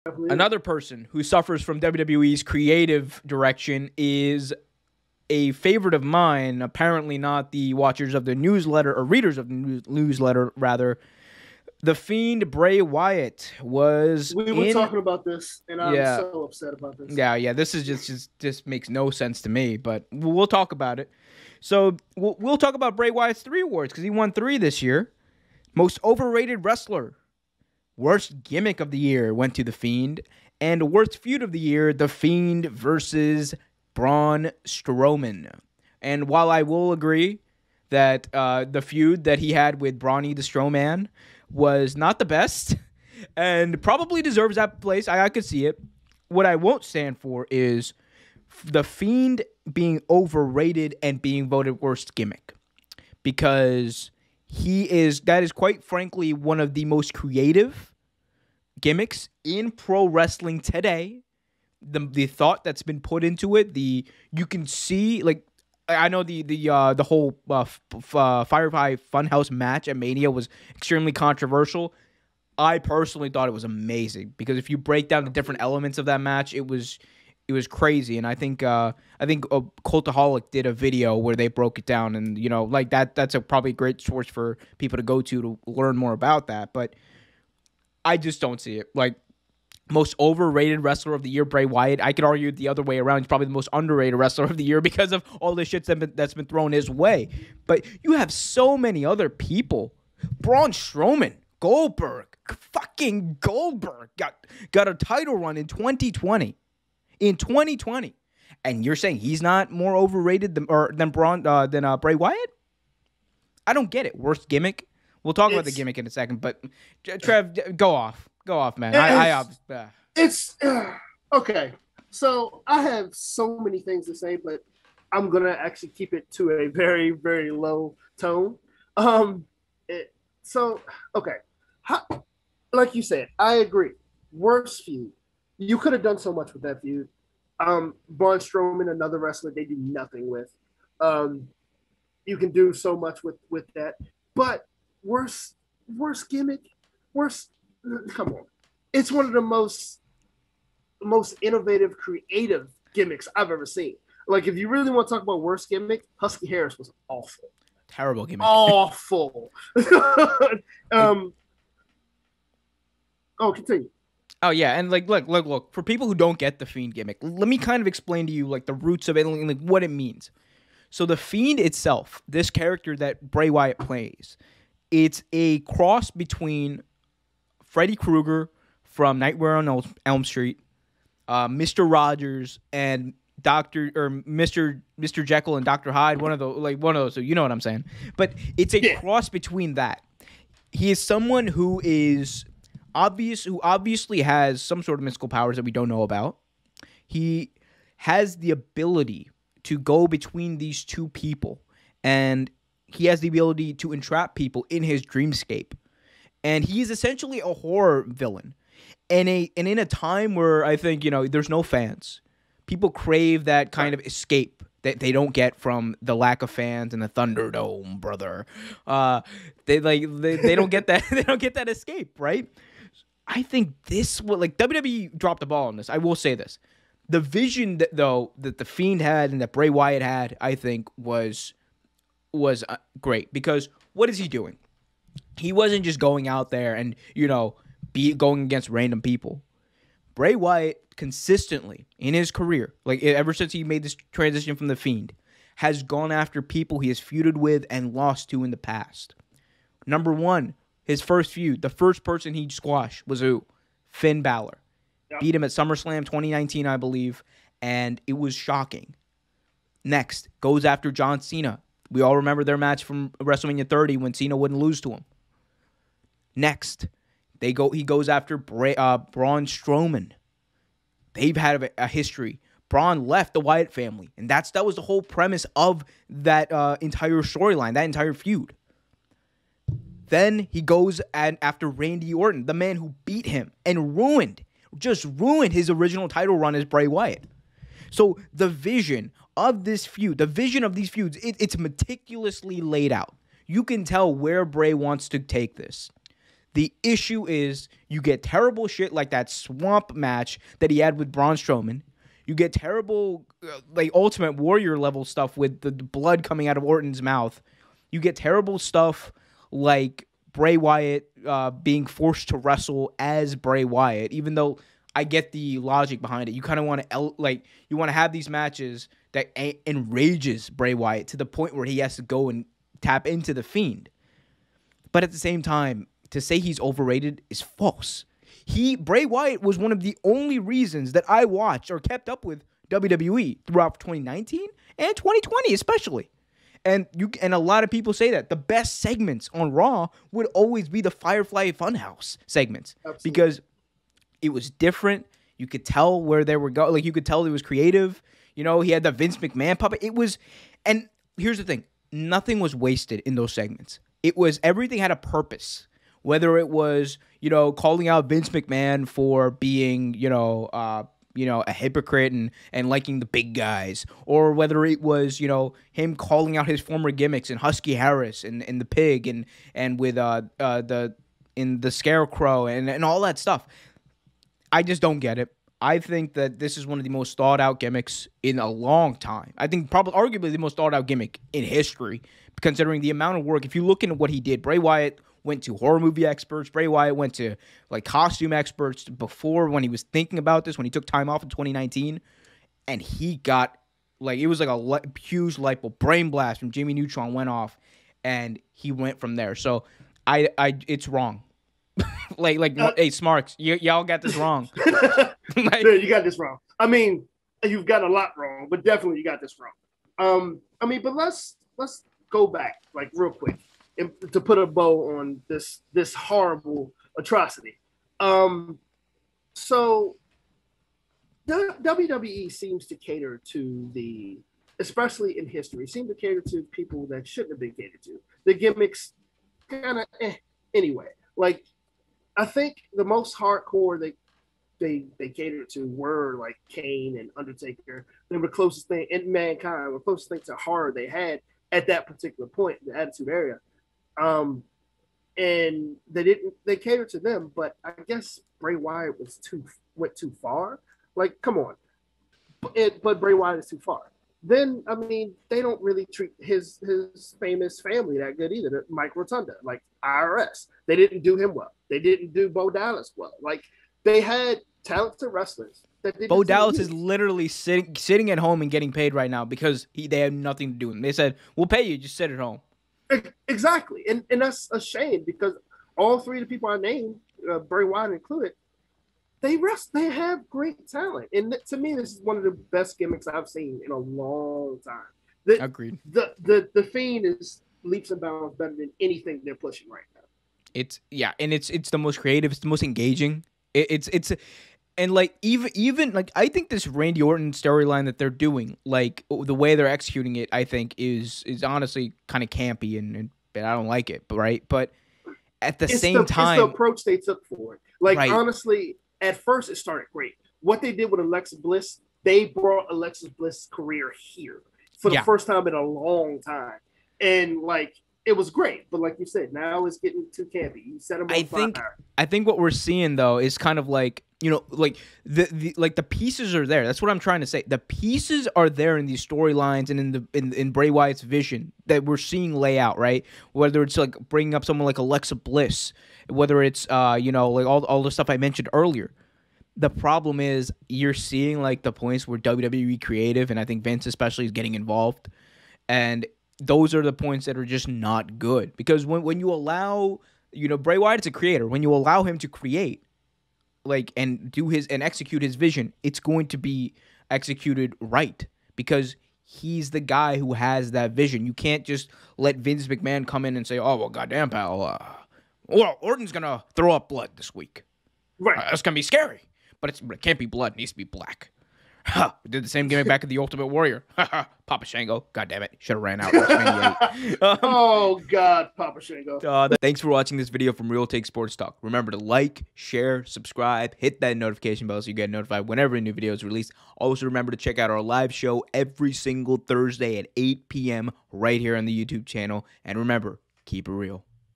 Another person who suffers from WWE's creative direction is a favorite of mine, apparently not the watchers of the newsletter, or readers of the newsletter, rather. The Fiend Bray Wyatt was We were talking about this, and I'm so upset about this. Yeah. This is just makes no sense to me, but we'll talk about it. So we'll talk about Bray Wyatt's 3 awards because he won 3 this year. Most overrated wrestler, worst gimmick of the year went to The Fiend, and worst feud of the year, The Fiend versus Braun Strowman. And while I will agree that the feud that he had with Brawny the Strowman was not the best and probably deserves that place, I could see it. What I won't stand for is The Fiend being overrated and being voted worst gimmick, because that is quite frankly one of the most creative gimmicks in pro wrestling today. The thought that's been put into it, you can see, like, I know the whole Firefly Funhouse match at Mania was extremely controversial. I personally thought it was amazing because if you break down the different elements of that match, it was crazy. And I think Cultaholic did a video where they broke it down, and like that's probably a great source for people to go to learn more about that. But I just don't see it. Like, most overrated wrestler of the year, Bray Wyatt. I could argue the other way around. He's probably the most underrated wrestler of the year because of all the shit that's been thrown his way. But you have so many other people. Braun Strowman, fucking Goldberg got a title run in 2020. In 2020, and you're saying he's not more overrated than Bray Wyatt? I don't get it. Worst gimmick. We'll talk about the gimmick in a second, but Trev, go off, man. It's okay. So I have so many things to say, but I'm gonna actually keep it to a very, very low tone. Like you said, I agree. Worst feud. You could have done so much with that feud. Braun Strowman, another wrestler, they do nothing with. You can do so much with that. But worst gimmick, come on. It's one of the most innovative, creative gimmicks I've ever seen. Like, if you really want to talk about worst gimmick, Husky Harris was awful. Terrible gimmick. Awful. Continue. Oh, yeah, and look, for people who don't get the Fiend gimmick, let me kind of explain to you, like, the roots of it and, like, what it means. So the Fiend itself, this character that Bray Wyatt plays, it's a cross between Freddy Krueger from Nightmare on Elm Street, Mr. Rogers, and Mr. Jekyll and Dr. Hyde, one of those, so you know what I'm saying. But it's a cross between that. He is someone who obviously has some sort of mystical powers that we don't know about. He has the ability to go between these two people, and he has the ability to entrap people in his dreamscape. And he is essentially a horror villain. And in a time where I think, there's no fans, people crave that kind of escape that they don't get from the lack of fans in the Thunderdome, brother. They don't get that. They don't get that escape, right? I think WWE dropped the ball on this. I will say this. The vision that the Fiend had and that Bray Wyatt had, I think, was great. Because what is he doing? He wasn't just going out there and, going against random people. Bray Wyatt consistently in his career, like ever since he made this transition from the Fiend, has gone after people he has feuded with and lost to in the past. Number one, his first feud, the first person he squashed was who? Finn Balor. Yep. Beat him at SummerSlam 2019, I believe, and it was shocking. Next, goes after John Cena. We all remember their match from WrestleMania 30 when Cena wouldn't lose to him. Next, he goes after Braun Strowman. They've had a history. Braun left the Wyatt family, and that was the whole premise of that entire storyline, that entire feud. Then he goes after Randy Orton, the man who beat him and ruined his original title run as Bray Wyatt. So the vision of this feud, the vision of these feuds, it's meticulously laid out. You can tell where Bray wants to take this. The issue is you get terrible shit like that swamp match that he had with Braun Strowman. You get terrible, like, Ultimate Warrior level stuff with the blood coming out of Orton's mouth. You get terrible stuff like Bray Wyatt being forced to wrestle as Bray Wyatt, even though I get the logic behind it. You kind of want to you want to have these matches that enrages Bray Wyatt to the point where he has to go and tap into the Fiend. But at the same time, to say he's overrated is false. Bray Wyatt was one of the only reasons that I watched or kept up with WWE throughout 2019 and 2020 especially. And a lot of people say that the best segments on Raw would always be the Firefly Funhouse segments. Absolutely. Because it was different. You could tell where they were going. Like, you could tell it was creative. You know, he had the Vince McMahon puppet. And here's the thing. Nothing was wasted in those segments. Everything had a purpose. Whether it was, calling out Vince McMahon for being, a hypocrite and liking the big guys, or whether it was, him calling out his former gimmicks and Husky Harris and the Pig and with the Scarecrow and all that stuff. I just don't get it. I think that this is one of the most thought out gimmicks in a long time. I think probably arguably the most thought out gimmick in history, considering the amount of work. If you look into what he did, Bray Wyatt went to horror movie experts. Bray Wyatt went to costume experts before, when he was thinking about this, when he took time off in 2019, and he got it was like a huge light bulb, brain blast from Jimmy Neutron went off, and he went from there. So it's wrong. Hey, Smarks, y'all got this wrong. You got this wrong. I mean, you've got a lot wrong, but definitely you got this wrong. But let's go back real quick and to put a bow on this horrible atrocity. So the WWE seems to cater to especially in history, seem to cater to people that shouldn't have been catered to. The gimmicks kind of anyway. I think the most hardcore they catered to were Kane and Undertaker. They were the closest thing, and Mankind were the closest thing to horror they had at that particular point, the Attitude Era. And they catered to them, but I guess Bray Wyatt went too far. Come on. But Bray Wyatt is too far. Then, they don't really treat his famous family that good either. Mike Rotunda, IRS. They didn't do him well. They didn't do Bo Dallas well. They had talented wrestlers. Bo Dallas is literally sitting at home and getting paid right now because they have nothing to do with him. They said, we'll pay you, just sit at home. Exactly. And that's a shame because all three of the people I named, Bray Wyatt included, they have great talent. And to me, this is one of the best gimmicks I've seen in a long time. Agreed. The Fiend is leaps and bounds better than anything they're pushing right now. It's the most creative, it's the most engaging. And even I think this Randy Orton storyline that they're doing, the way they're executing it, I think is honestly kind of campy and I don't like it, but at the same time, it's the approach they took for it. Right. Honestly, at first it started great. What they did with Alexa Bliss, they brought Alexa Bliss' career here for the first time in a long time, and it was great. But like you said, now it's getting too campy. You set them on fire. I think what we're seeing though is kind of the pieces are there. That's what I'm trying to say. The pieces are there in these storylines and in Bray Wyatt's vision that we're seeing lay out, right? Whether it's bringing up someone like Alexa Bliss, whether it's all the stuff I mentioned earlier. The problem is you're seeing the points where WWE creative, and I think Vince especially, is getting involved, and those are the points that are just not good. Because when you allow, Bray Wyatt's a creator. When you allow him to create, and do and execute his vision, it's going to be executed right because he's the guy who has that vision. You can't just let Vince McMahon come in and say, "Oh well, goddamn pal, Orton's gonna throw up blood this week. Right, that's gonna be scary, but it can't be blood. It needs to be black." We did the same gimmick back at the Ultimate Warrior. Papa Shango. God damn it. Should have ran out. Oh, God, Papa Shango. Thanks for watching this video from Real Take Sports Talk. Remember to like, share, subscribe, hit that notification bell so you get notified whenever a new video is released. Also, remember to check out our live show every single Thursday at 8 p.m. right here on the YouTube channel. And remember, keep it real.